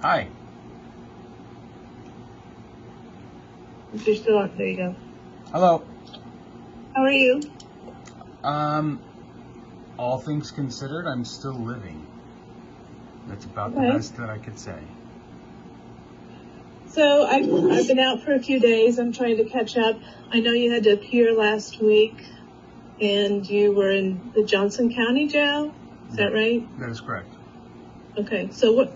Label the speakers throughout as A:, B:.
A: Hi.
B: If you're still on, there you go.
A: Hello.
B: How are you?
A: All things considered, I'm still living. That's about the
B: Okay.
A: best that I could say.
B: So I've been out for a few days. I'm trying to catch up. I know you had to appear last week, and you were in the Johnson County Jail. Is that right?
A: That is correct.
B: Okay. So what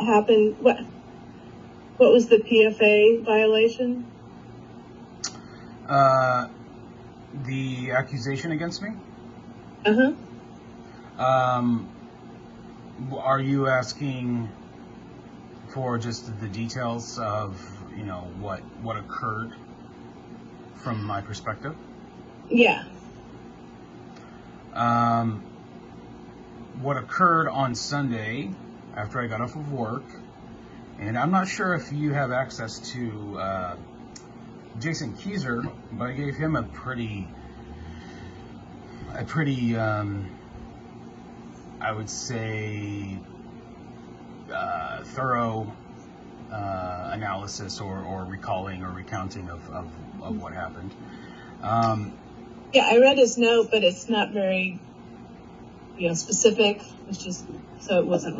B: happened? What was the PFA violation?
A: The accusation against me? Are you asking for just the details of, what occurred from my perspective?
B: Yeah.
A: What occurred on Sunday after I got off of work, and I'm not sure if you have access to Jason Keyser, but I gave him a pretty I would say thorough analysis or recalling or recounting of what happened.
B: Yeah, I read his note, but it's not very specific. It's just so it wasn't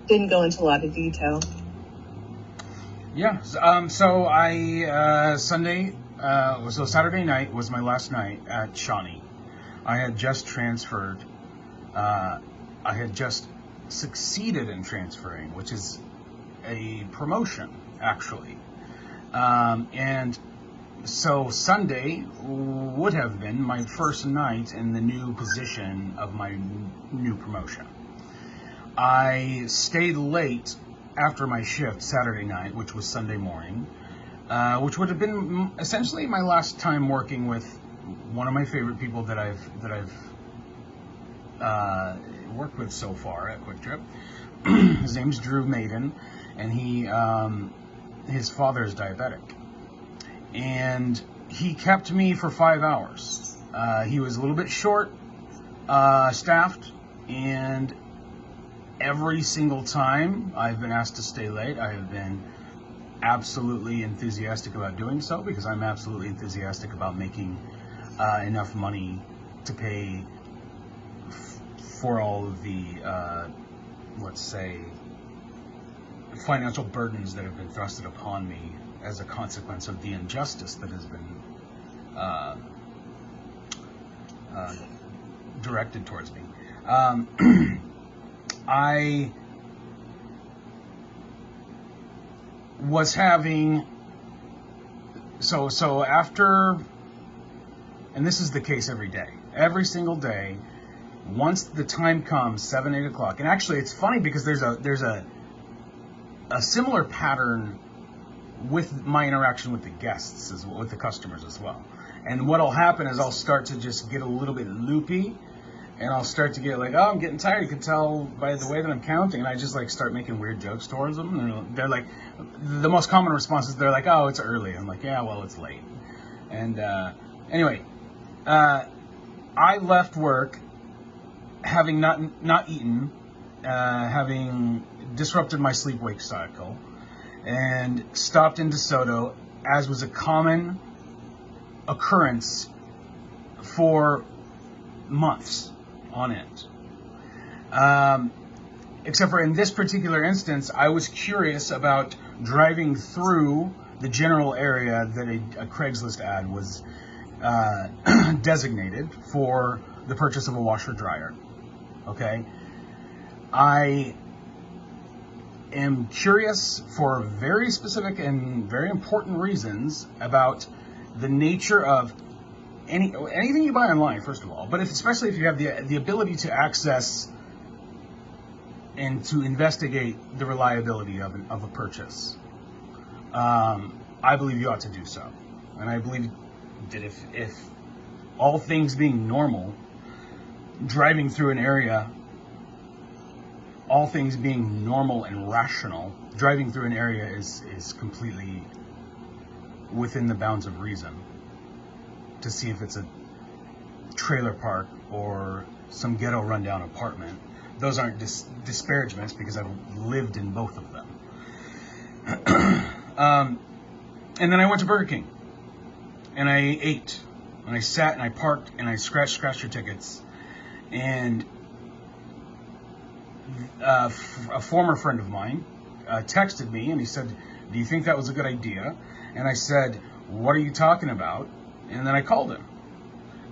B: didn't go into a lot of detail.
A: Yeah. So I Saturday night was my last night at Shawnee. I had just transferred. I had just succeeded in transferring, which is a promotion, actually. And so Sunday would have been my first night in the new position of my new promotion. I stayed late after my shift Saturday night, which was Sunday morning, which would have been essentially my last time working with one of my favorite people that I've worked with so far at Quick Trip. His name's Drew Maiden, and his father is diabetic, and he kept me for 5 hours. He was a little bit short staffed, and every single time I've been asked to stay late, I have been absolutely enthusiastic about doing so, because I'm absolutely enthusiastic about making enough money to pay for all of the, let's say, financial burdens that have been thrusted upon me as a consequence of the injustice that has been directed towards me. I was having so after, and this is the case every day, every single day. Once the time comes, 7-8 o'clock, and actually it's funny because there's a similar pattern with my interaction with the guests, with the customers as well. And what'll happen is I'll start to just get a little bit loopy, and I'll start to get like, oh, I'm getting tired. You can tell by the way that I'm counting, and I just like start making weird jokes towards them. And they're like, the most common response is they're like, oh, it's early. I'm like, yeah, well, it's late. And anyway, I left work having not eaten, having disrupted my sleep-wake cycle, and stopped in DeSoto, as was a common occurrence for months on end. Except for in this particular instance, I was curious about driving through the general area that a Craigslist ad was designated for the purchase of a washer-dryer. Okay? I am curious for very specific and very important reasons about the nature of anything you buy online, first of all, but especially if you have the ability to access and to investigate the reliability of a purchase. I believe you ought to do so. And I believe that if all things being normal, driving through an area, all things being normal and rational, driving through an area is completely within the bounds of reason. To see if it's a trailer park or some ghetto rundown apartment, those aren't disparagements because I've lived in both of them. And then I went to Burger King, and I ate, and I sat, and I parked, and I scratched your tickets, and a former friend of mine texted me, and he said, "Do you think that was a good idea?" And I said, "What are you talking about?" And then I called him,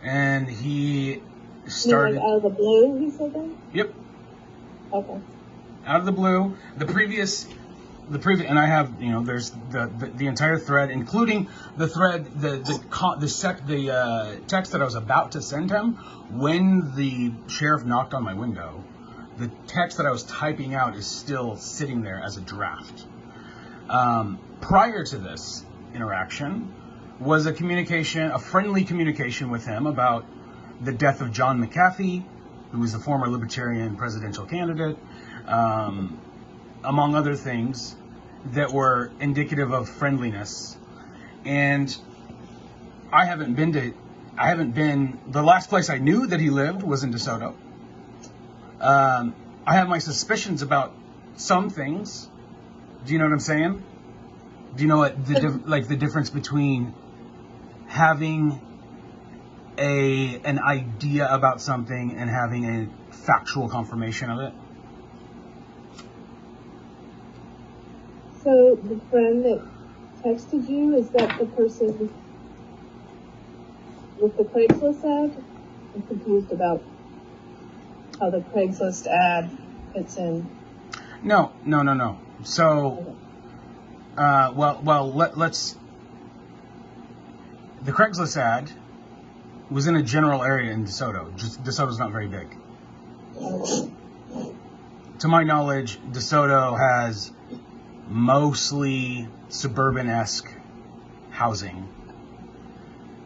A: and he started.
B: Like out of the blue, he said that?
A: Yep.
B: Okay.
A: Out of the blue. The previous, and I have, there's the entire thread, including the thread, the text that I was about to send him when the sheriff knocked on my window. The text that I was typing out is still sitting there as a draft. Prior to this interaction was a friendly communication with him about the death of John McAfee, who was a former Libertarian presidential candidate, among other things that were indicative of friendliness. And the last place I knew that he lived was in DeSoto. I have my suspicions about some things. Do you know what I'm saying? Do you know what the difference between having an idea about something and having a factual confirmation of it?
B: So the friend that texted you, is that the person with the Craigslist ad? I'm confused about how the Craigslist ad fits in.
A: No. So, let's. The Craigslist ad was in a general area in DeSoto. DeSoto's not very big. To my knowledge, DeSoto has mostly suburban-esque housing,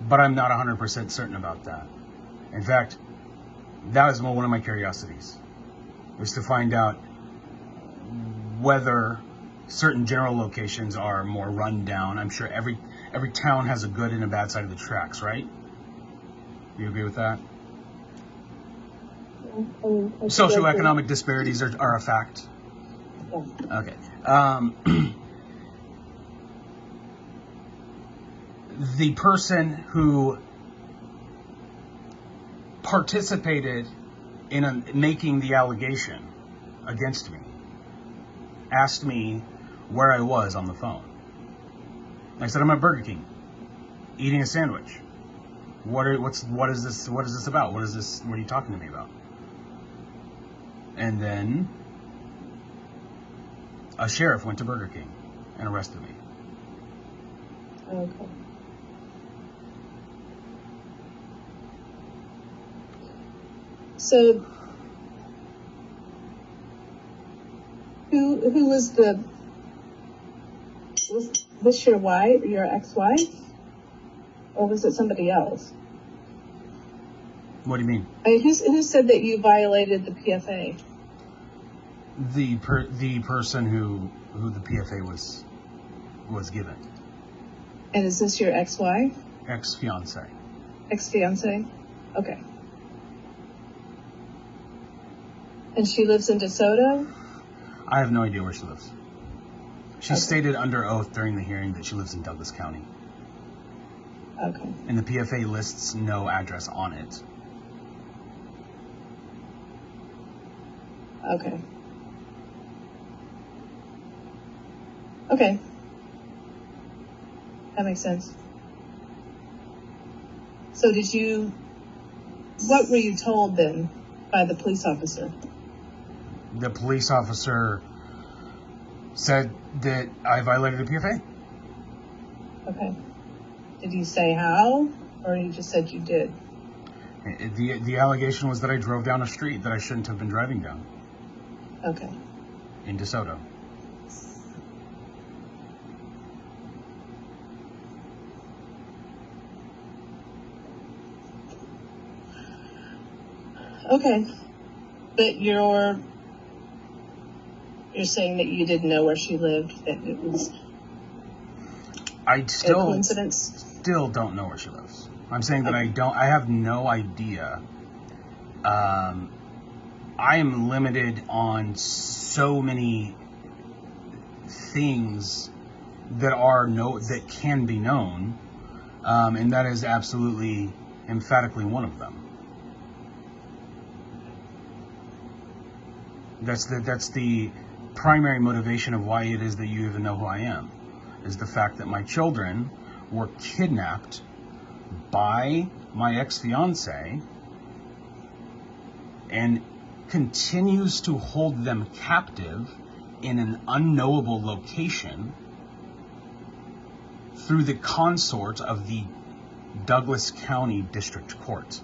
A: but I'm not 100% certain about that. In fact, that was one of my curiosities, was to find out whether certain general locations are more run down. I'm sure every town has a good and a bad side of the tracks, right? Do you agree with that? Socioeconomic disparities are a fact.
B: Yeah.
A: Okay. The person who participated in making the allegation against me asked me where I was on the phone. I said, I'm at Burger King eating a sandwich. What is this about? What are you talking to me about? And then a sheriff went to Burger King and arrested me.
B: Okay. So, who was this your wife, your ex-wife, or was it somebody else?
A: What do you mean?
B: Who said that you violated the PFA?
A: The person who the PFA was given.
B: And is this your ex-wife?
A: Ex-fiance.
B: Ex-fiance? Okay. And she lives in DeSoto?
A: I have no idea where she lives. She
B: Okay.
A: stated under oath during the hearing that she lives in Douglas County.
B: Okay.
A: And the PFA lists no address on it.
B: Okay. Okay. That makes sense. So what were you told then by the police officer?
A: The police officer said that I violated the PFA.
B: Okay. Did he say how, or he just said you did?
A: The allegation was that I drove down a street that I shouldn't have been driving down.
B: Okay.
A: In DeSoto.
B: Okay. But you're saying that you didn't know where she lived, that it was
A: I
B: a coincidence?
A: still don't know where she lives. I'm saying that I have no idea I am limited on so many things that can be known, and that is absolutely, emphatically one of them. That's the primary motivation of why it is that you even know who I am, is the fact that my children were kidnapped by my ex-fiance and continues to hold them captive in an unknowable location through the consort of the Douglas County District Court.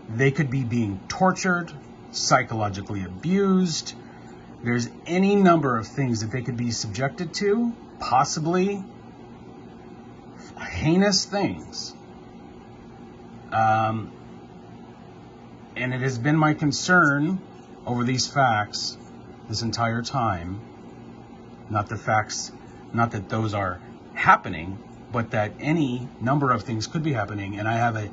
A: They could be being tortured, psychologically abused. There's any number of things that they could be subjected to, possibly heinous things. And it has been my concern over these facts this entire time, not that those are happening, but that any number of things could be happening, and I have a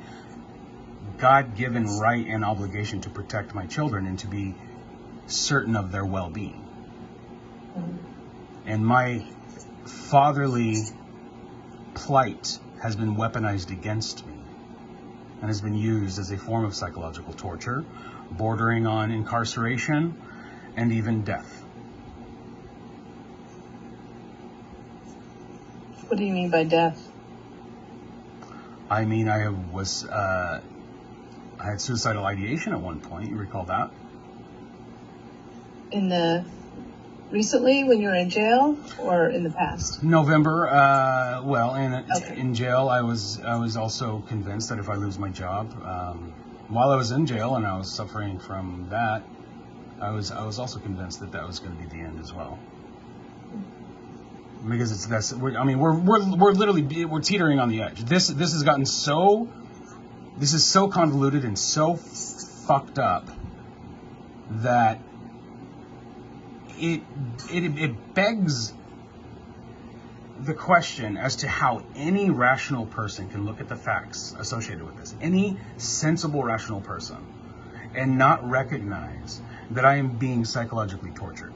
A: God-given right and obligation to protect my children and to be certain of their well-being. And my fatherly plight has been weaponized against me and has been used as a form of psychological torture, bordering on incarceration and even death.
B: What do you mean by death?
A: I mean, I had suicidal ideation at one point. You recall that?
B: Recently, when you were in jail, or in the past?
A: November.
B: Okay.
A: In jail, I was also convinced that if I lose my job, while I was in jail and I was suffering from that, I was also convinced that was going to be the end as well. Because we're literally teetering on the edge. This has gotten so. This is so convoluted and so fucked up that it begs the question as to how any rational person can look at the facts associated with this, any sensible rational person, and not recognize that I am being psychologically tortured.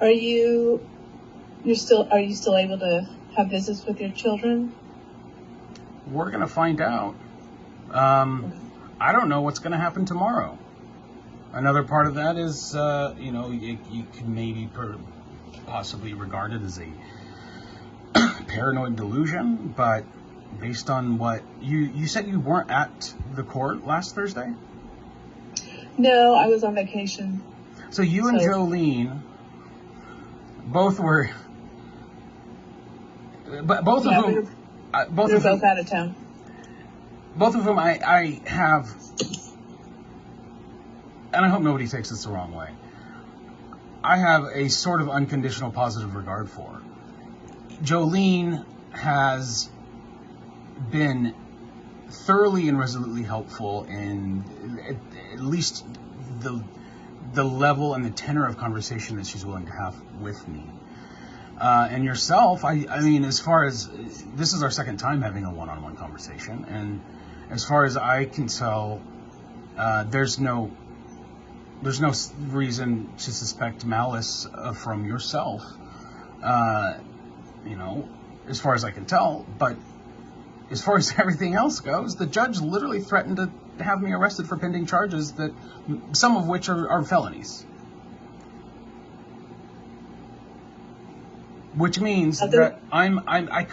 B: Are you still able to have visits with your children?
A: We're going to find out. I don't know what's going to happen tomorrow. Another part of that is, you can maybe possibly regard it as a paranoid delusion, but based on what you said, you weren't at the court last Thursday?
B: No, I was on vacation.
A: So you and Jolene both were, but both of whom,
B: we were both out of town.
A: Both of whom I have, and I hope nobody takes this the wrong way, I have a sort of unconditional positive regard for. Jolene has been thoroughly and resolutely helpful in at least the level and the tenor of conversation that she's willing to have with me. And yourself, I mean, as far as, this is our second time having a one-on-one conversation, and as far as I can tell, there's no reason to suspect malice from yourself, as far as I can tell. But as far as everything else goes, the judge literally threatened to have me arrested for pending charges, that some of which are felonies. Which means that I'm at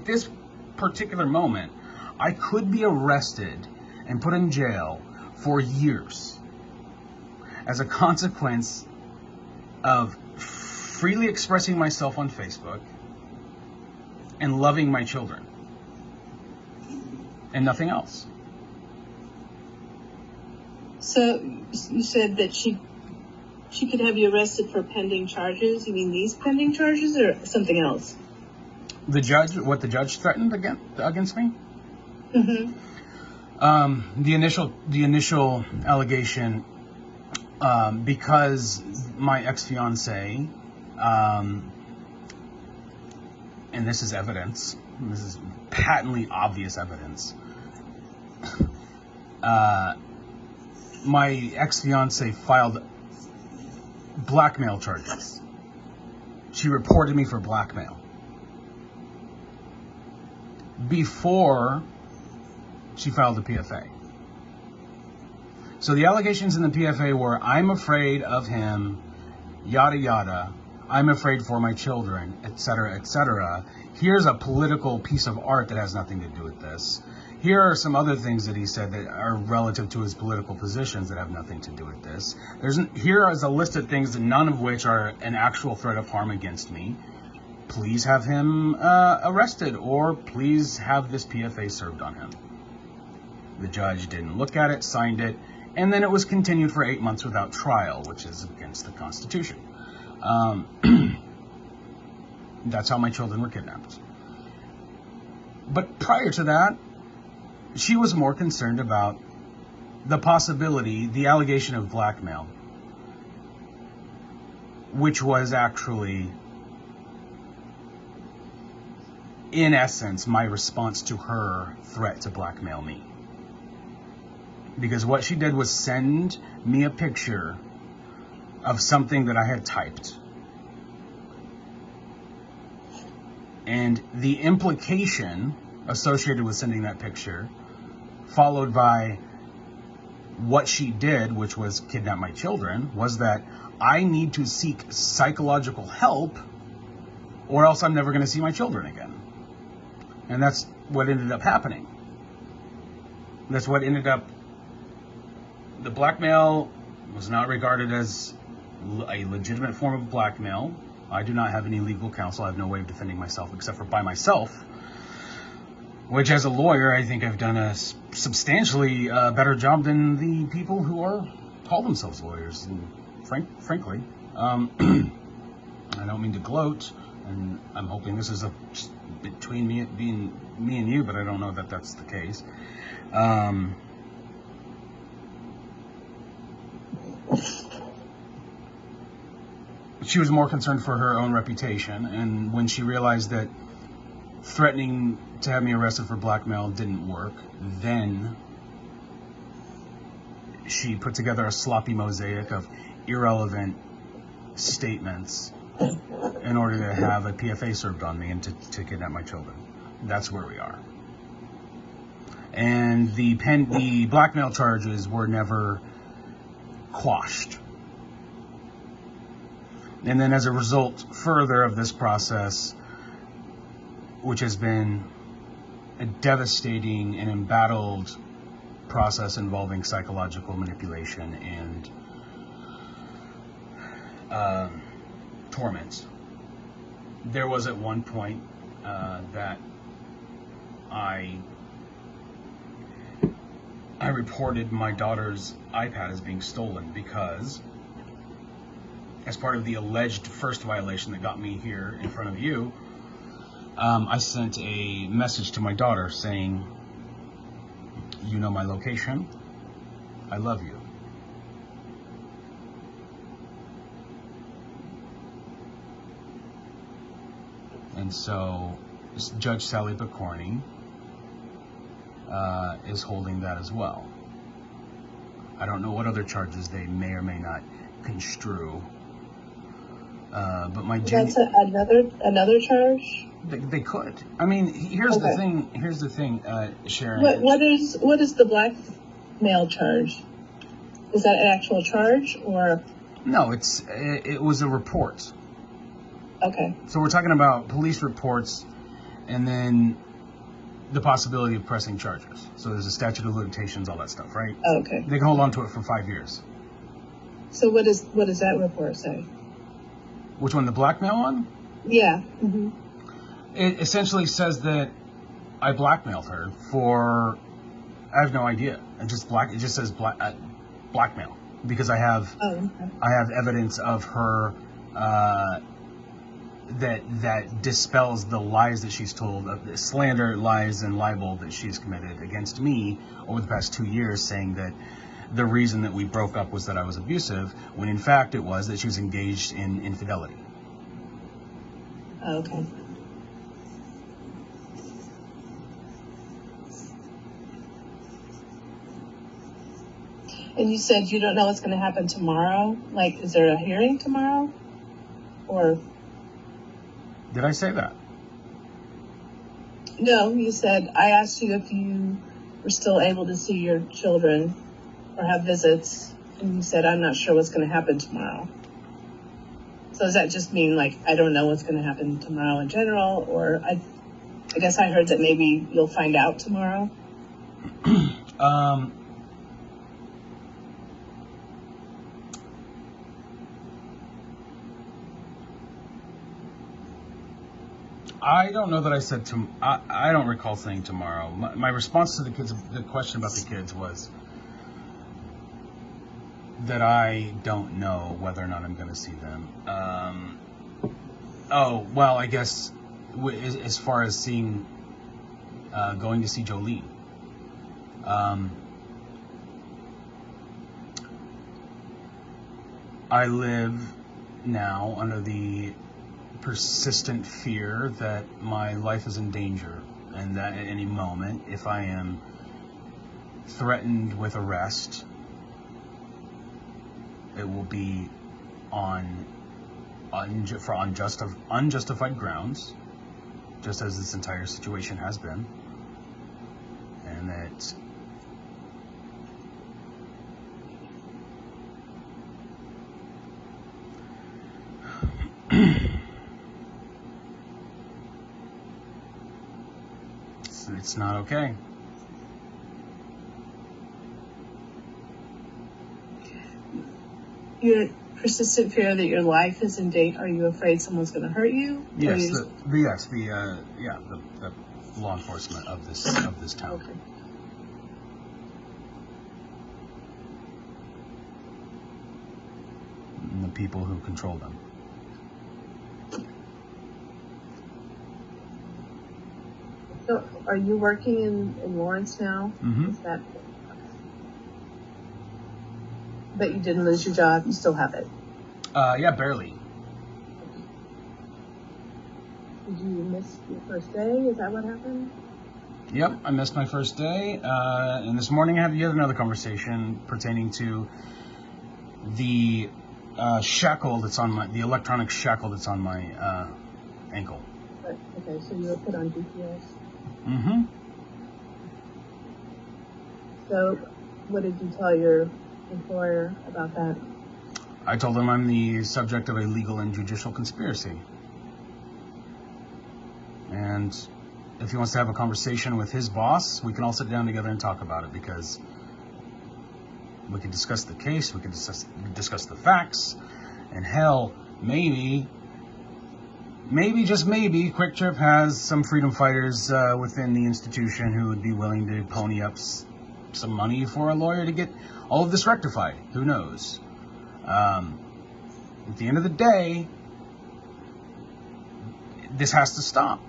A: this particular moment, I could be arrested and put in jail for years as a consequence of freely expressing myself on Facebook and loving my children, and nothing else.
B: So you said that she could have you arrested for pending charges. You mean these pending charges or something else?
A: What the judge threatened against me?
B: Mm-hmm.
A: The initial allegation, because my ex-fiance and this is evidence, this is patently obvious evidence, my ex-fiance filed blackmail charges. She reported me for blackmail before she filed the PFA. So the allegations in the PFA were, I'm afraid of him, yada yada, I'm afraid for my children, etc., etc. Here's a political piece of art that has nothing to do with this. Here are some other things that he said that are relative to his political positions that have nothing to do with this. Here is a list of things, none of which are an actual threat of harm against me. Please have him arrested, or please have this PFA served on him. The judge didn't look at it, signed it, and then it was continued for 8 months without trial, which is against the Constitution. That's how my children were kidnapped. But prior to that, she was more concerned about the possibility, the allegation of blackmail, which was actually, in essence, my response to her threat to blackmail me. Because what she did was send me a picture of something that I had typed. And the implication associated with sending that picture, followed by what she did, which was kidnap my children, was that I need to seek psychological help or else I'm never going to see my children again. And that's what ended up happening. That's what ended up, the blackmail was not regarded as a legitimate form of blackmail. I do not have any legal counsel. I have no way of defending myself except for by myself, which as a lawyer, I think I've done a substantially better job than the people who call themselves lawyers. And frankly, I don't mean to gloat, and I'm hoping this is just between me and you, but I don't know that that's the case. She was more concerned for her own reputation, and when she realized that threatening to have me arrested for blackmail didn't work, then she put together a sloppy mosaic of irrelevant statements in order to have a PFA served on me and to kidnap my children. That's where we are. And the blackmail charges were never quashed. And then as a result further of this process, which has been a devastating and embattled process involving psychological manipulation and torment. There was at one point that I reported my daughter's iPad as being stolen because, as part of the alleged first violation that got me here in front of you, I sent a message to my daughter saying, you know my location, I love you. And so Judge Sally Picorni is holding that as well. I don't know what other charges they may or may not construe. But my
B: that's another charge.
A: They could. I mean, here's the thing, Sharon.
B: What is the blackmail charge? Is that an actual charge or?
A: No, it was a report.
B: Okay.
A: So we're talking about police reports, and then the possibility of pressing charges. So there's a statute of limitations, all that stuff, right?
B: Oh, okay.
A: They can hold on to it for 5 years.
B: So what does that report say?
A: Which one, the blackmail one?
B: Yeah. Mm-hmm.
A: It essentially says that I blackmailed her for, I have no idea. It just says blackmail because I have evidence of her that dispels the lies that she's told, the slander, lies, and libel that she's committed against me over the past 2 years, saying that the reason that we broke up was that I was abusive, when in fact it was that she was engaged in infidelity.
B: Okay. And you said you don't know what's going to happen tomorrow? Like, is there a hearing tomorrow? Or...
A: Did I say that?
B: No, you said, I asked you if you were still able to see your children or have visits, and you said, I'm not sure what's going to happen tomorrow. So does that just mean, like, I don't know what's going to happen tomorrow in general? Or I guess I heard that maybe you'll find out tomorrow.
A: I don't know that I said I don't recall saying tomorrow. My response to the question about the kids was that I don't know whether or not I'm going to see them. I guess as far as going to see Jolene. I live now under the persistent fear that my life is in danger, and that at any moment, if I am threatened with arrest, it will be on unjustified grounds, just as this entire situation has been, and that it's not okay.
B: Your persistent fear that your life is in danger. Are you afraid someone's going to hurt you?
A: Yes, the law enforcement of this town.
B: Okay.
A: And the people who control them.
B: So, are you working in Lawrence now?
A: Mm-hmm.
B: Is that? But you didn't lose your job. You still have it.
A: Yeah, barely.
B: Did you miss your first day? Is that what happened?
A: Yep, I missed my first day. And this morning I have yet another conversation pertaining to the shackle that's on the electronic shackle that's on my ankle.
B: Okay, so you were put on GPS.
A: Mm-hmm.
B: So, what did you tell your employer about that?
A: I told him I'm the subject of a legal and judicial conspiracy. And if he wants to have a conversation with his boss, we can all sit down together and talk about it, because we can discuss the case, we can discuss the facts, and hell, maybe, just maybe, Quick Trip has some freedom fighters within the institution who would be willing to pony up some money for a lawyer to get all of this rectified. Who knows? At the end of the day, this has to stop.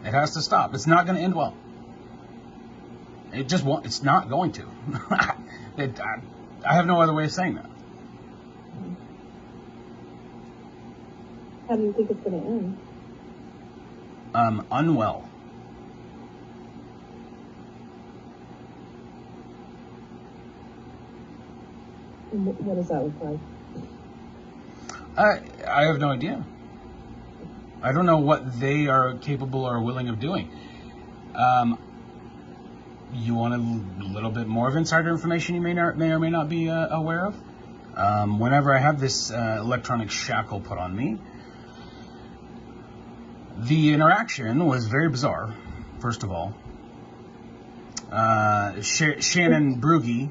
A: It has to stop. It's not going to end well. It just won't. It's not going to. I have no other way of saying that.
B: How do you think it's going to end?
A: Unwell.
B: And what does that look like?
A: I have no idea. I don't know what they are capable or willing of doing. You want a little bit more of insider information you may or may not be aware of? Whenever I have this electronic shackle put on me, the interaction was very bizarre, first of all. Shannon Brugge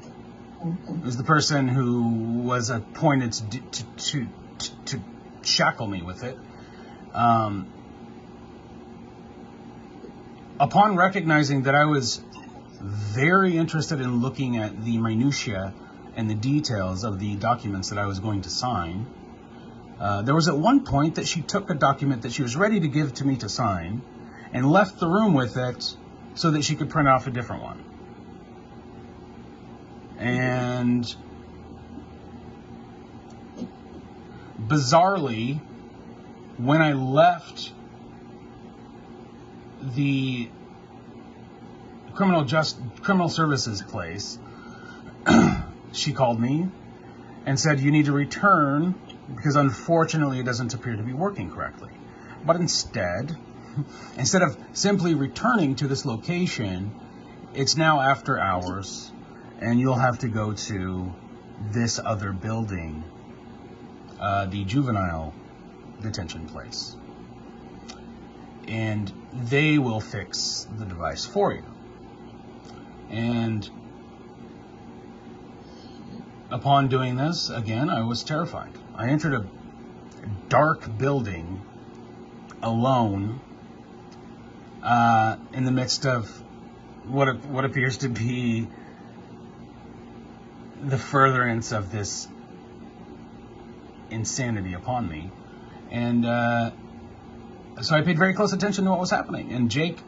A: was the person who was appointed to shackle me with it. Upon recognizing that I was very interested in looking at the minutiae and the details of the documents that I was going to sign, there was at one point that she took a document that she was ready to give to me to sign and left the room with it so that she could print off a different one. And bizarrely, when I left the criminal services place, she called me and said, you need to return because unfortunately it doesn't appear to be working correctly. But instead of simply returning to this location, it's now after hours and you'll have to go to this other building, the juvenile detention place. And they will fix the device for you. And upon doing this, again, I was terrified. I entered a dark building alone in the midst of what appears to be the furtherance of this insanity upon me. And so I paid very close attention to what was happening. And Jake,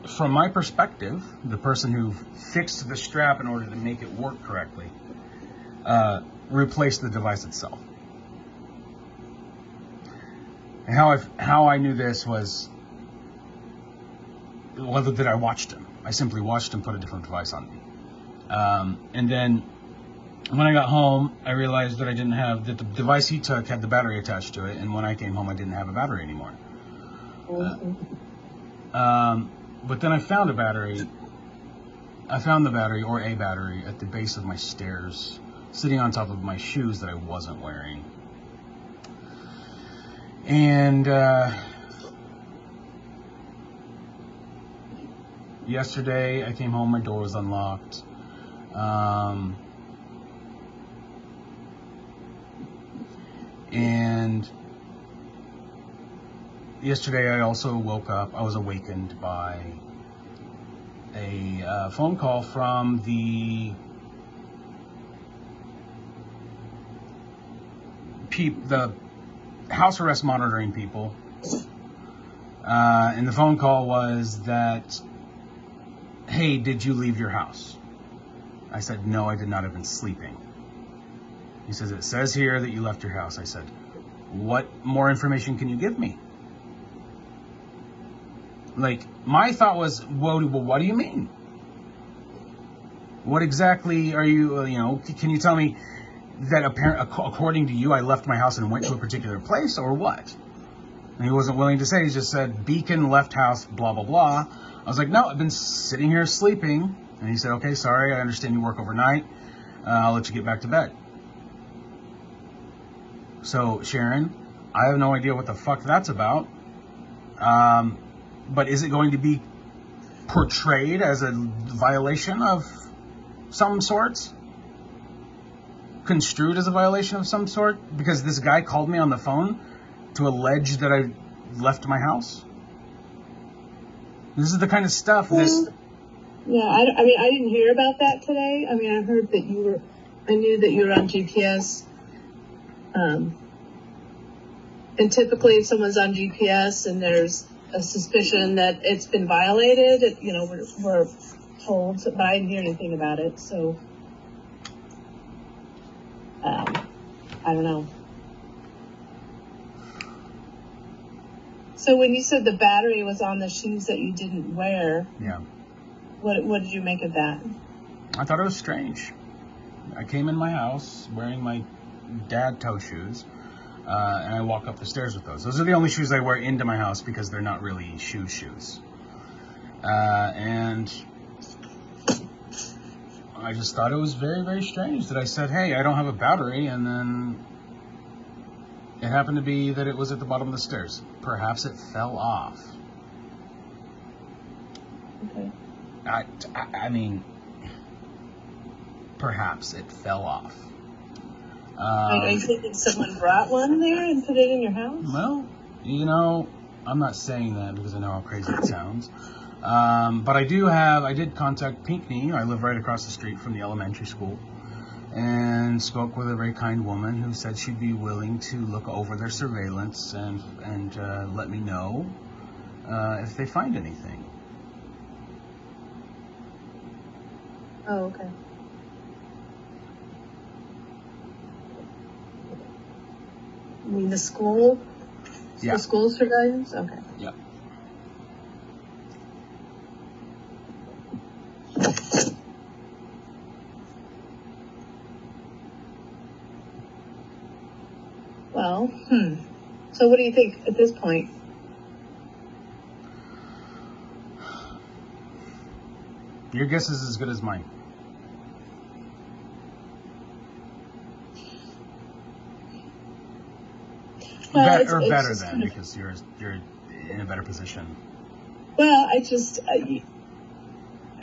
A: from my perspective, the person who fixed the strap in order to make it work correctly, replaced the device itself. And how I knew this was whether that I watched him. I simply watched him put a different device on me. And then when I got home, I realized that that the device he took had the battery attached to it, and when I came home, I didn't have a battery anymore. But then I found a battery. I found the battery, or a battery, at the base of my stairs, sitting on top of my shoes that I wasn't wearing. And yesterday, I came home, my door was unlocked. And yesterday I also woke up, I was awakened by a phone call from the house arrest monitoring people. And the phone call was that, hey, did you leave your house? I said, no, I did not. I've been sleeping. He says, it says here that you left your house. I said, what more information can you give me? Like, my thought was, well, what do you mean? What exactly are you, can you tell me that according to you, I left my house and went to a particular place, or what? And he wasn't willing to say. He just said, Beacon left house, blah, blah, blah. I was like, no, I've been sitting here sleeping. And he said, okay, sorry, I understand you work overnight. I'll let you get back to bed. So, Sharon, I have no idea what the fuck that's about. But is it going to be portrayed as a violation of some sort? Construed as a violation of some sort? Because this guy called me on the phone to allege that I left my house? This is the kind of stuff
B: Yeah, I mean, I didn't hear about that today. I mean, I heard that I knew that you were on GPS. And typically if someone's on GPS and there's a suspicion that it's been violated, we're told, but I didn't hear anything about it. So, I don't know. So when you said the battery was on the shoes that you didn't wear,
A: yeah,
B: what did you make of that?
A: I thought it was strange. I came in my house wearing my dad toe shoes, and I walk up the stairs with those. Those are the only shoes I wear into my house because they're not really shoes. And I just thought it was very, very strange that I said, hey, I don't have a battery, and then it happened to be that it was at the bottom of the stairs. Perhaps it fell off.
B: Okay.
A: I mean, perhaps it fell off.
B: Are you thinking someone brought one there and put it in your house?
A: Well, I'm not saying that because I know how crazy it sounds. But I did contact Pinckney. I live right across the street from the elementary school, and spoke with a very kind woman who said she'd be willing to look over their surveillance and let me know if they find anything.
B: Oh, okay. You mean the school?
A: Yeah.
B: The school surveillance? Okay.
A: Yep.
B: So what do you think at this point?
A: Your guess is as good as mine.
B: Well,
A: Or
B: it's
A: better
B: just
A: than,
B: kind of,
A: because you're in a better position.
B: well, I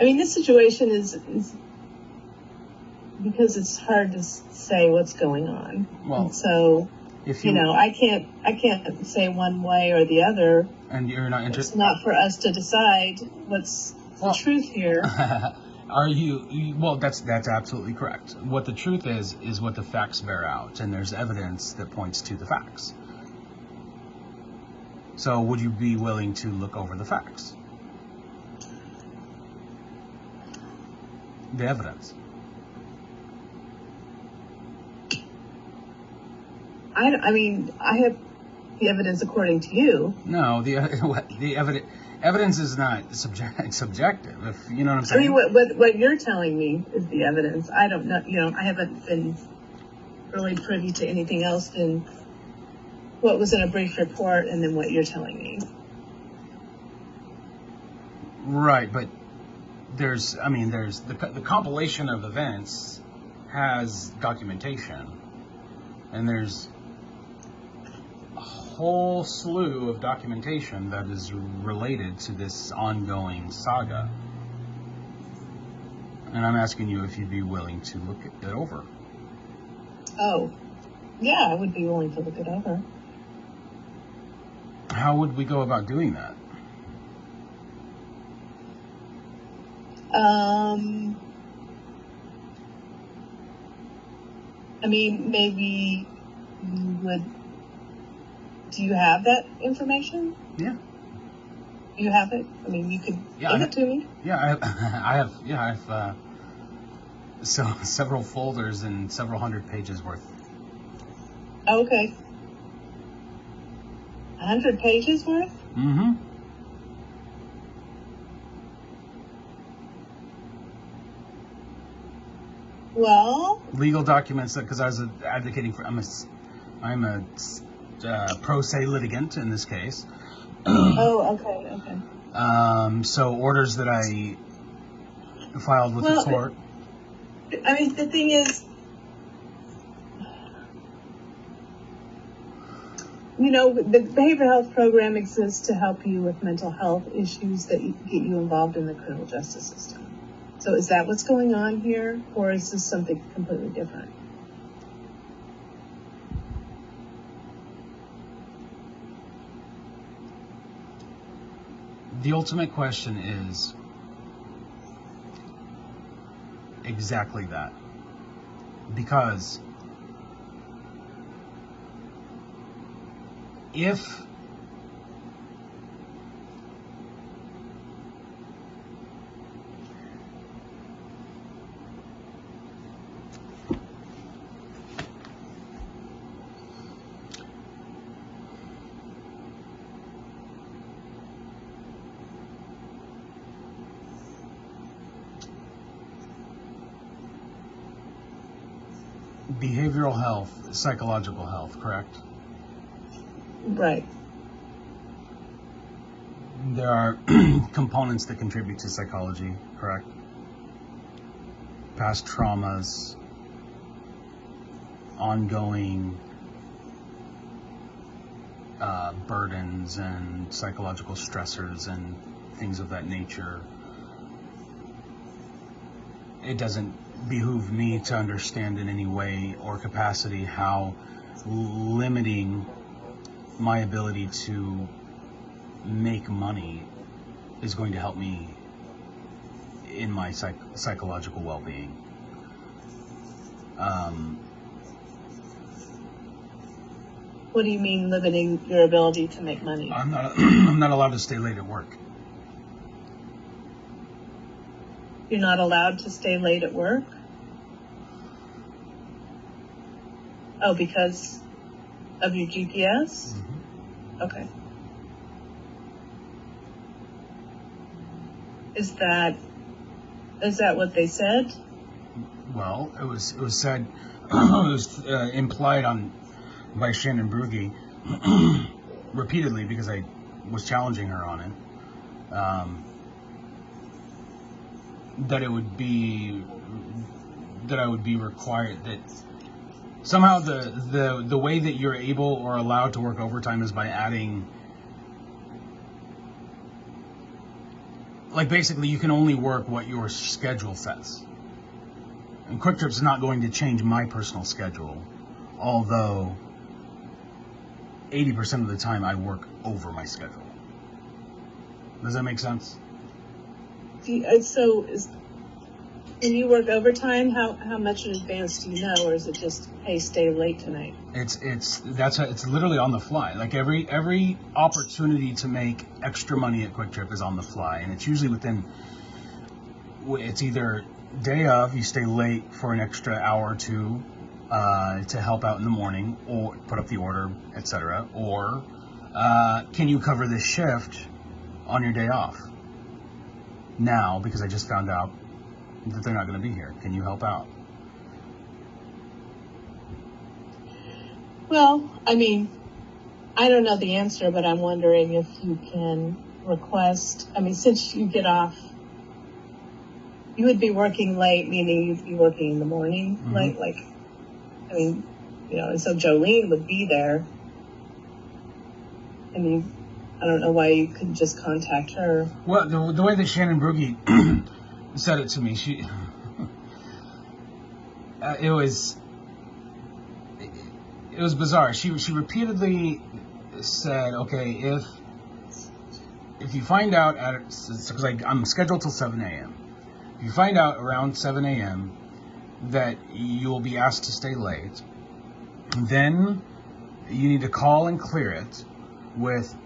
B: mean, this situation is because it's hard to say what's going on.
A: Well,
B: and so,
A: if
B: you know, I can't say one way or the other.
A: And you're not
B: It's
A: interested.
B: not for us to decide what's the truth here.
A: Are you? Well, that's absolutely correct. What the truth is what the facts bear out, and there's evidence that points to the facts. So, would you be willing to look over the facts, the evidence?
B: I mean, I have the evidence according to you.
A: No, the evidence is not subjective. If you know what I'm saying.
B: I mean, what you're telling me is the evidence. I don't know. You know, I haven't been really privy to anything else than what was in a brief report and then what you're telling me.
A: Right, but there's the compilation of events has documentation, and there's a whole slew of documentation that is related to this ongoing saga. And I'm asking you if you'd be willing to look it over.
B: Oh, yeah, I would be willing to look it over.
A: How would we go about doing that?
B: I mean, maybe you would. Do you have that information?
A: Yeah.
B: You have it? I mean, you could give it to me?
A: Yeah, I have. Yeah, I've several folders and several hundred pages worth.
B: Oh, okay. 100 pages worth?
A: Mm-hmm.
B: Well,
A: legal documents, because I was advocating for. I'm a pro se litigant in this case.
B: Oh, okay.
A: So orders that I filed with the court.
B: I mean, the thing is, you know, the behavioral health program exists to help you with mental health issues that get you involved in the criminal justice system. So is that what's going on here, or is this something completely different?
A: The ultimate question is exactly that. Because if behavioral health, psychological health, correct?
B: Right.
A: There are components that contribute to psychology, correct? Past traumas, ongoing burdens and psychological stressors and things of that nature. It doesn't behoove me to understand in any way or capacity how limiting my ability to make money is going to help me in my psychological well-being.
B: What do you mean limiting your ability to make money?
A: I'm not allowed to stay late at work.
B: You're not allowed to stay late at work? Oh, because of your GPS?
A: Mm-hmm.
B: Okay. Is that what they said?
A: Well, it was said, it was implied by Shannon Brugge repeatedly because I was challenging her on it, that it would be that I would be required that somehow the way that you're able or allowed to work overtime is by adding, like, basically you can only work what your schedule says. And Quick Trip's not going to change my personal schedule, although 80% of the time I work over my schedule. Does that make sense?
B: When you work overtime, how much in advance do you know, or is it just, hey, stay late tonight?
A: It's literally on the fly. Like every opportunity to make extra money at Quick Trip is on the fly, and it's usually it's either day of, you stay late for an extra hour or two to help out in the morning or put up the order, etc. Or can you cover this shift on your day off? Now, because I just found out that they're not going to be here. Can you help out?
B: Well, I mean, I don't know the answer, but I'm wondering if you can request, since you get off, you would be working late, meaning you'd be working in the morning, late, and so Jolene would be there. I don't know why you couldn't just contact her.
A: Well, the way that Shannon Brugge said it to me, it was bizarre. She repeatedly said, okay, if you find out because I'm scheduled till 7 a.m. If you find out around 7 a.m. that you will be asked to stay late, then you need to call and clear it with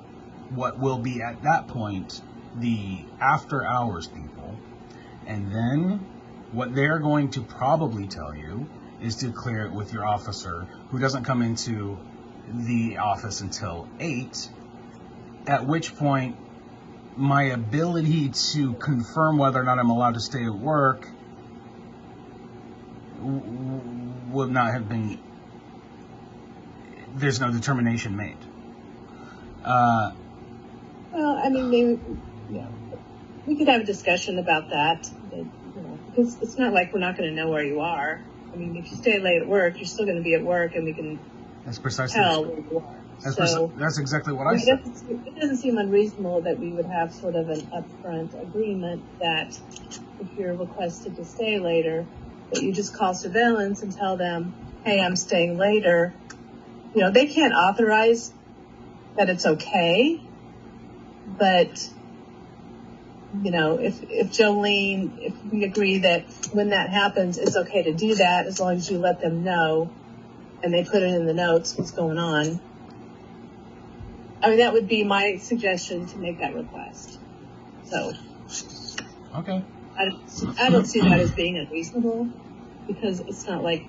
A: what will be at that point the after hours people, and then what they're going to probably tell you is to clear it with your officer, who doesn't come into the office until 8, at which point my ability to confirm whether or not I'm allowed to stay at work would not have been, there's no determination made.
B: Well, maybe, we could have a discussion about that, because it's not like we're not going to know where you are. If you stay late at work, you're still going to be at work, and we can tell where you are.
A: That's exactly what I said.
B: It doesn't seem unreasonable that we would have sort of an upfront agreement that if you're requested to stay later, that you just call surveillance and tell them, hey, I'm staying later. They can't authorize that it's okay, but if Jolene, if we agree that when that happens, it's okay to do that, as long as you let them know and they put it in the notes what's going on. That would be my suggestion, to make that request. So,
A: okay.
B: I don't see that as being unreasonable, because it's not like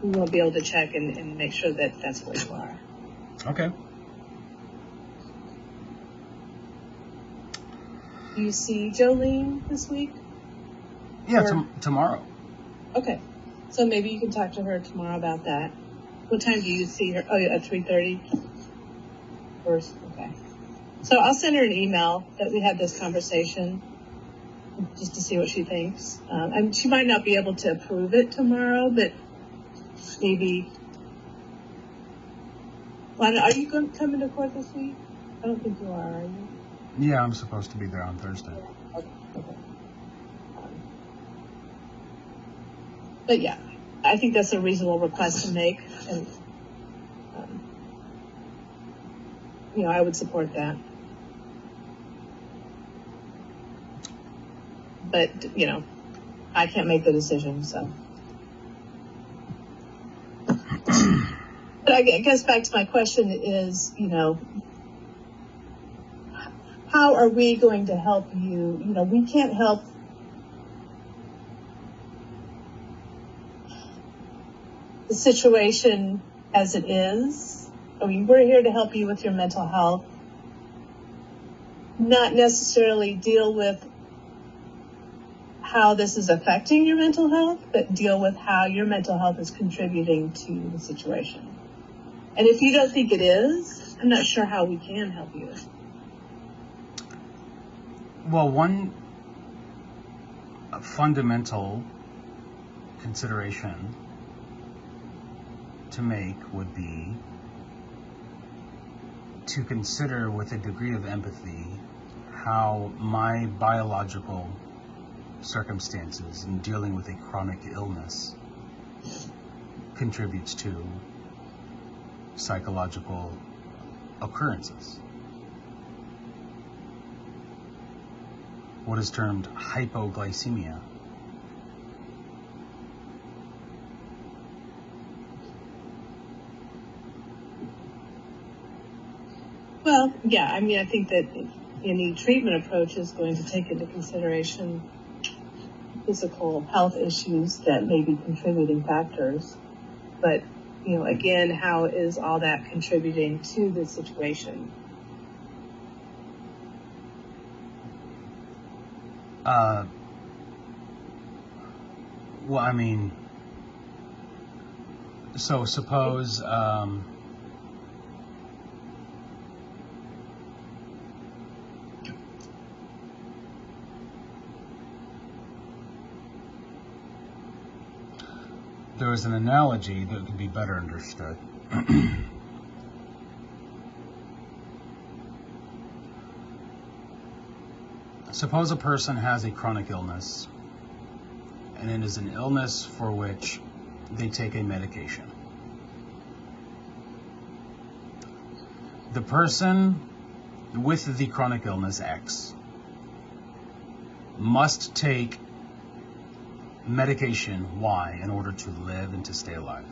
B: we won't be able to check and make sure that that's where you are.
A: Okay.
B: Do you see Jolene this week?
A: Yeah, tomorrow.
B: Okay. So maybe you can talk to her tomorrow about that. What time do you see her? Oh, at 3:30? First, okay. So I'll send her an email that we had this conversation, just to see what she thinks. And she might not be able to approve it tomorrow, but maybe. Well, are you coming to court this week? I don't think you are you?
A: Yeah, I'm supposed to be there on Thursday.
B: Okay. But yeah, I think that's a reasonable request to make, and I would support that. But I can't make the decision, so. But I guess back to my question is, how are we going to help you? We can't help the situation as it is. We're here to help you with your mental health, not necessarily deal with how this is affecting your mental health, but deal with how your mental health is contributing to the situation. And if you don't think it is, I'm not sure how we can help you.
A: Well, one fundamental consideration to make would be to consider with a degree of empathy how my biological circumstances in dealing with a chronic illness contributes to psychological occurrences. What is termed hypoglycemia.
B: Well, yeah, I mean, I think that any treatment approach is going to take into consideration physical health issues that may be contributing factors. But, you know, again, how is all that contributing to the situation?
A: Well, I mean, so suppose, there is an analogy that could be better understood. Suppose a person has a chronic illness, and it is an illness for which they take a medication. The person with the chronic illness X must take medication Y in order to live and to stay alive.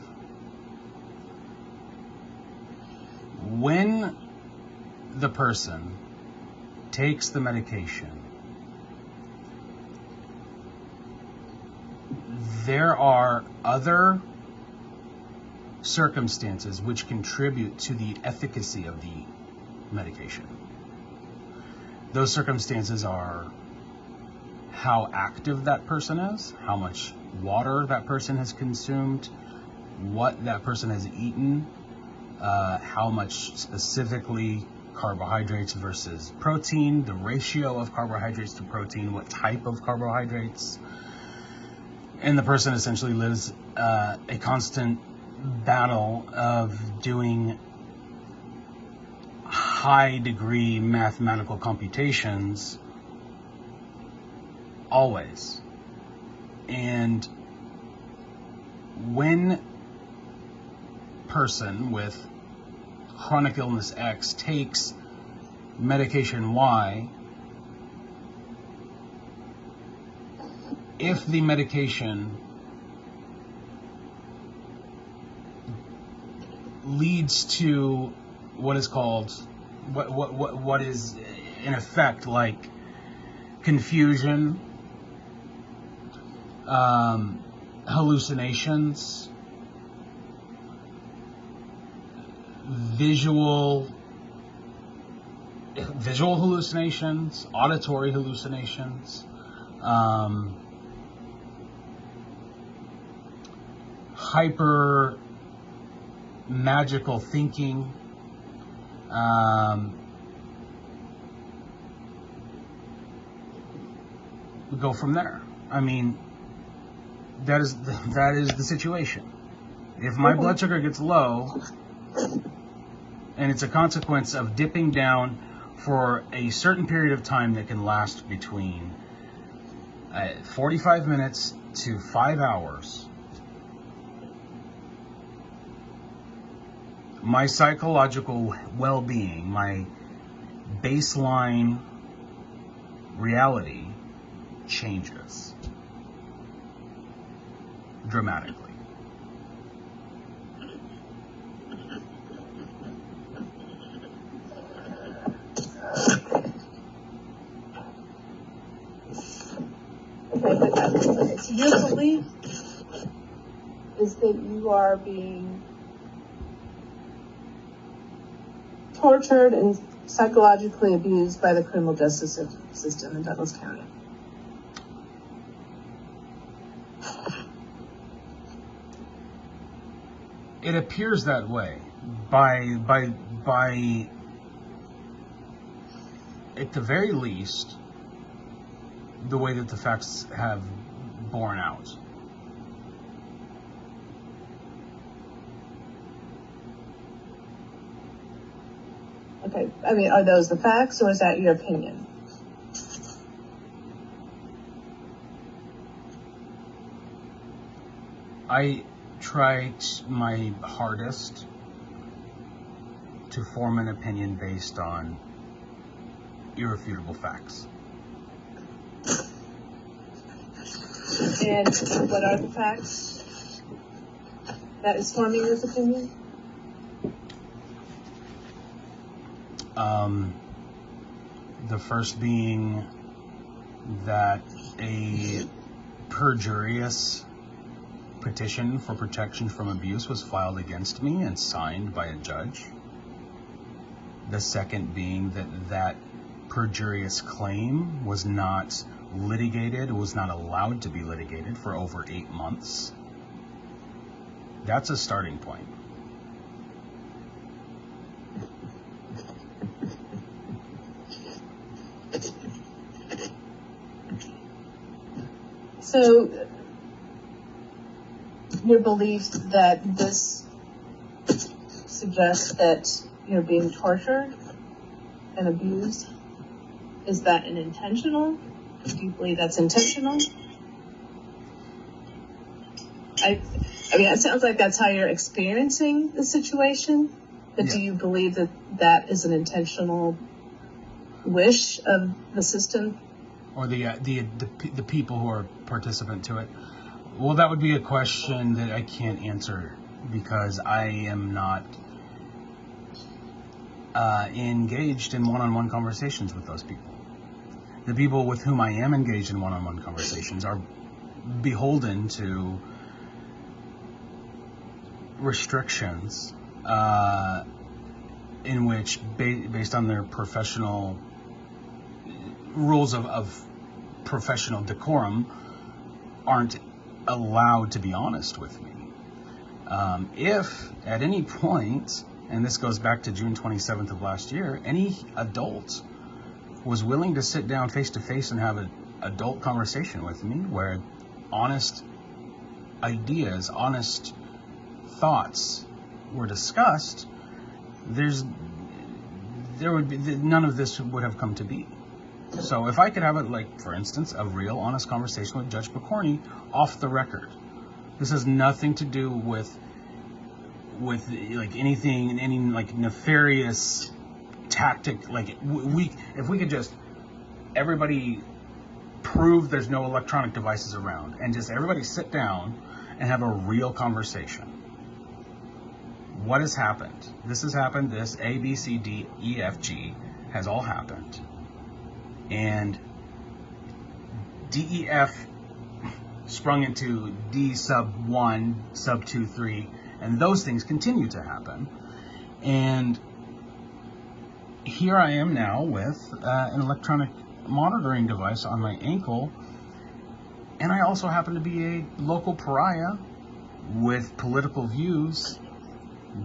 A: When the person takes the medication, there are other circumstances which contribute to the efficacy of the medication. Those circumstances are how active that person is, how much water that person has consumed, what that person has eaten, how much specifically carbohydrates versus protein, the ratio of carbohydrates to protein, what type of carbohydrates. And the person essentially lives a constant battle of doing high degree mathematical computations always. And when person with chronic illness X takes medication Y, if the medication leads to what is called, what is in effect like confusion, hallucinations, visual hallucinations, auditory hallucinations, hyper magical thinking, we go from there. I mean, that is the situation. If my blood sugar gets low, and it's a consequence of dipping down for a certain period of time that can last between 45 minutes to 5 hours, my psychological well-being, my baseline reality changes dramatically.
B: Okay, so your belief is that you are being tortured and psychologically abused by the criminal justice system in Douglas County.
A: It appears that way by at the very least the way that the facts have borne out.
B: Okay, I mean, are those the facts or is that your opinion?
A: I tried my hardest to form an opinion based on irrefutable facts.
B: And what are the facts that is forming this opinion?
A: The first being that a perjurious petition for protection from abuse was filed against me and signed by a judge. The second being that perjurious claim was not litigated, was not allowed to be litigated for over 8 months. That's a starting point.
B: So, your belief that this suggests that you're being tortured and abused, is that an intentional? Do you believe that's intentional? I mean, it sounds like that's how you're experiencing the situation, but
A: Yeah.
B: do you believe that that is an intentional wish of the system?
A: Or the people who are participant to it? Well, that would be a question that I can't answer because I am not engaged in one-on-one conversations with those people. The people with whom I am engaged in one-on-one conversations are beholden to restrictions in which, based on their professional rules of professional decorum, aren't allowed to be honest with me. If at any point, and this goes back to June 27th of last year, any adult was willing to sit down face to face and have an adult conversation with me where honest ideas, honest thoughts were discussed, there would be none of this would have come to be. So if I could have for instance, a real honest conversation with Judge Pokorny off the record. This has nothing to do with anything, any nefarious tactic. If we could just everybody prove there's no electronic devices around and just everybody sit down and have a real conversation. What has happened? This has happened. This A, B, C, D, E, F, G has all happened. And DEF sprung into D sub 1, sub 2, 3, and those things continue to happen. And here I am now with an electronic monitoring device on my ankle, and I also happen to be a local pariah with political views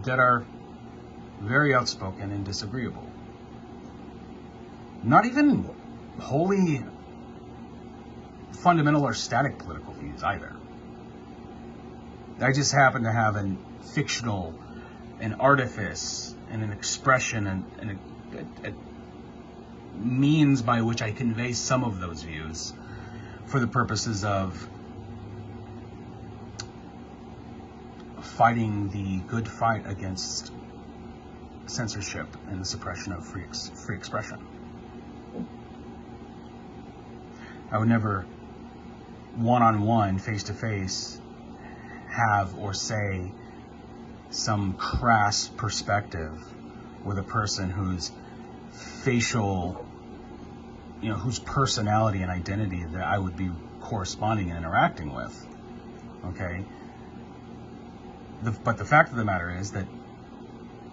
A: that are very outspoken and disagreeable. Not even wholly fundamental or static political views either. I just happen to have an artifice and an expression and a means by which I convey some of those views for the purposes of fighting the good fight against censorship and the suppression of free expression. I would never one-on-one, face-to-face, have or say some crass perspective with a person whose facial, whose personality and identity that I would be corresponding and interacting with. Okay? But the fact of the matter is that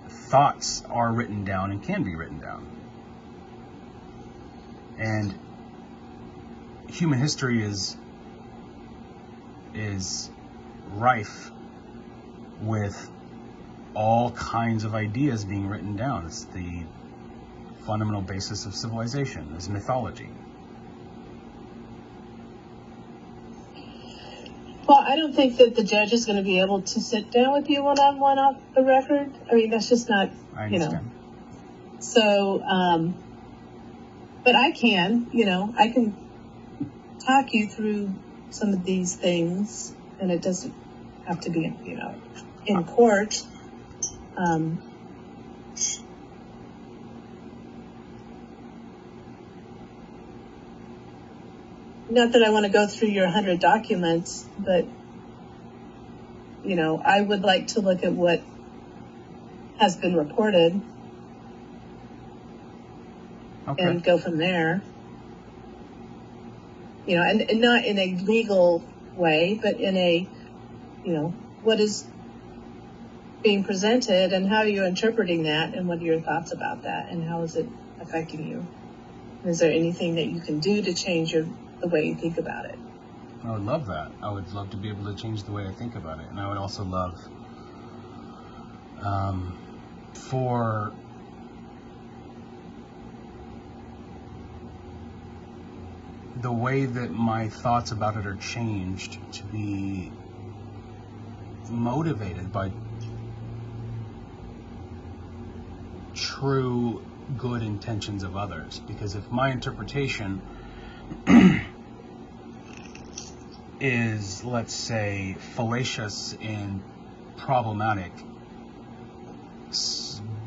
A: thoughts are written down and can be written down. And human history is rife with all kinds of ideas being written down. It's the fundamental basis of civilization, is mythology.
B: Well, I don't think that the judge is going to be able to sit down with you one-on-one off the record. I mean, that's just not,
A: I
B: you know.
A: understand.
B: So, but I can, I can talk you through some of these things, and it doesn't have to be, in court. Not that I want to go through your 100 documents, but, I would like to look at what has been reported.
A: Okay.
B: And go from there. And not in a legal way, but in a, what is being presented and how are you interpreting that and what are your thoughts about that and how is it affecting you? Is there anything that you can do to change the way you think about it?
A: I would love that. I would love to be able to change the way I think about it. And I would also love for the way that my thoughts about it are changed to be motivated by true good intentions of others. Because if my interpretation is, let's say, fallacious and problematic,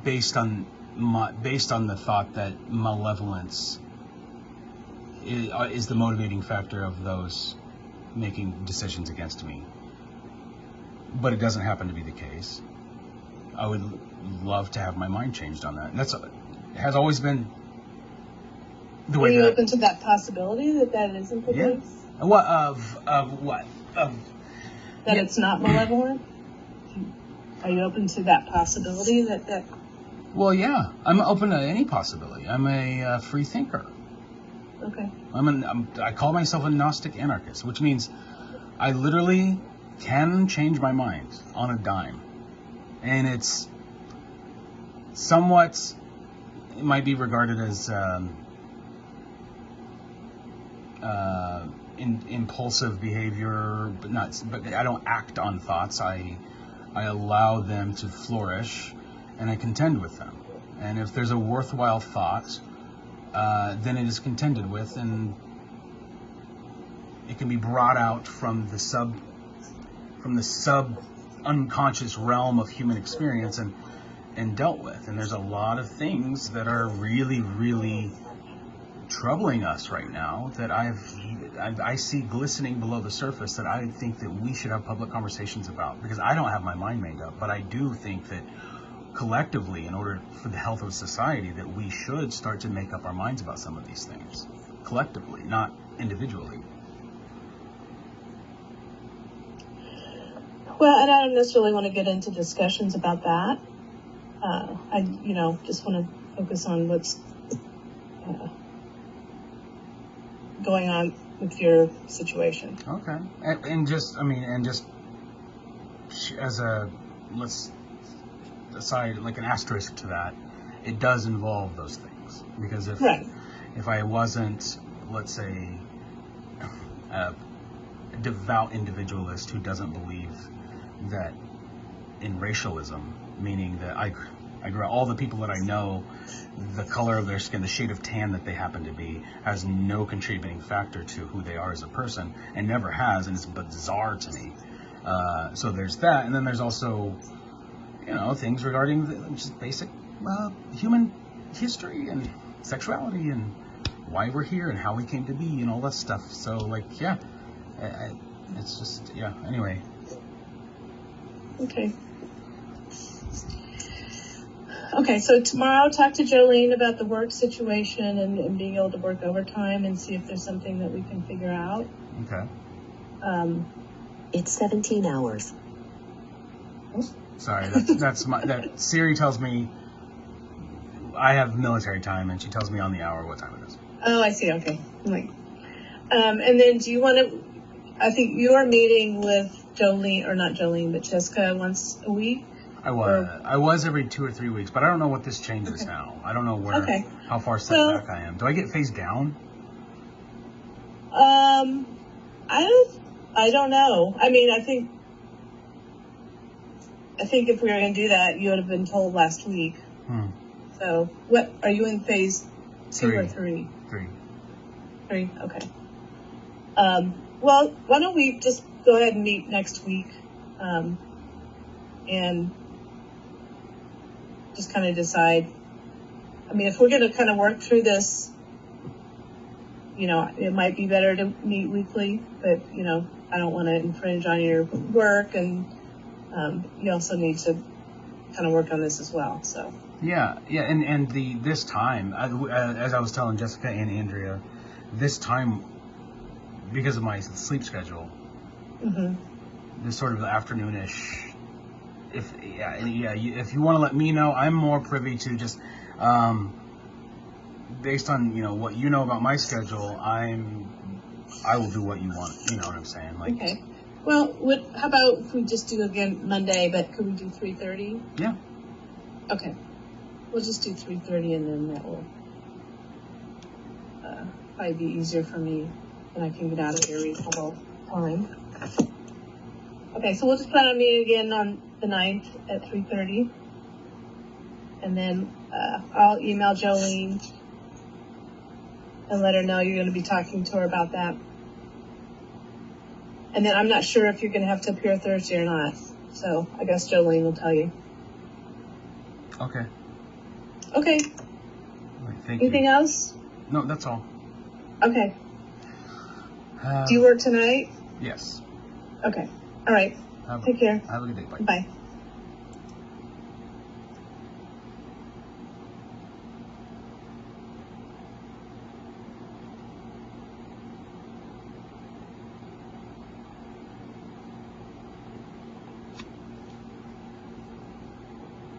A: based on the thought that malevolence is the motivating factor of those making decisions against me, but it doesn't happen to be the case, I would love to have my mind changed on that. And that's has always been the way. Are
B: you open to that possibility that isn't the case?
A: What of what of
B: that? It's not malevolent. Are you open to that possibility that?
A: Well, yeah, I'm open to any possibility. I'm a free thinker.
B: Okay.
A: I call myself a Gnostic anarchist, which means I literally can change my mind on a dime. And it's somewhat, it might be regarded as impulsive behavior, but I don't act on thoughts. I allow them to flourish and I contend with them. And if there's a worthwhile thought, then it is contended with, and it can be brought out from the sub unconscious realm of human experience and dealt with. And there's a lot of things that are really, really troubling us right now that I see glistening below the surface that I think that we should have public conversations about, because I don't have my mind made up, but I do think that collectively, in order for the health of society, that we should start to make up our minds about some of these things collectively, not individually.
B: Well, and I don't necessarily want to get into discussions about that. I just want to focus on what's going on with your situation.
A: Okay. And just as a, let's aside, like an asterisk to that, it does involve those things. Because if I wasn't, let's say, a devout individualist who doesn't believe that in racialism, meaning that I grew up, all the people that I know, the color of their skin, the shade of tan that they happen to be, has no contributing factor to who they are as a person, and never has, and it's bizarre to me. So there's that, and then there's also, things regarding just basic human history and sexuality and why we're here and how we came to be and all that stuff. So, it's just, anyway.
B: Okay, so tomorrow talk to Jolene about the work situation and being able to work overtime and see if there's something that we can figure out.
A: Okay.
C: It's 17 hours.
A: Sorry, that Siri tells me I have military time, and she tells me on the hour what time it is.
B: Oh, I see. Okay. And then do you want to, I think you are meeting with Jolene, or not Jolene, but Jessica once a week.
A: I was every 2 or 3 weeks, but I don't know what this changes
B: Okay.
A: now. I don't know how far set
B: Well-
A: back I am. Do I get phased down?
B: I don't know. I mean, I think if we were going to do that, you would have been told last week. So, what are you in phase 2 or 3?
A: 3.
B: 3. Okay. Well, why don't we just go ahead and meet next week, and just kind of decide. I mean, if we're going to kind of work through this, it might be better to meet weekly, but, I don't want to infringe on your work, and you also need to kind of work on this as well, so.
A: Yeah, and this time, as I was telling Jessica and Andrea, this time, because of my sleep schedule, this sort of afternoonish. If you want to let me know, I'm more privy to just based on what you know about my schedule. I will do what you want. You know what I'm saying? Like,
B: okay. Well, how about if we just do again Monday, but could we do 3:30?
A: Yeah.
B: Okay. We'll just do 3:30, and then that will probably be easier for me, and I can get out of here reasonable time. Okay, so we'll just plan on meeting again on the 9th at 3:30, and then I'll email Jolene and let her know you're going to be talking to her about that. And then I'm not sure if you're going to have to appear Thursday or not, so I guess Jolene will tell you.
A: Okay.
B: Okay.
A: Thank
B: Anything
A: you.
B: else?
A: No, that's all.
B: Okay. Do you work tonight?
A: Yes.
B: Okay. All right. Take care.
A: Have a good day. Bye.
B: Bye.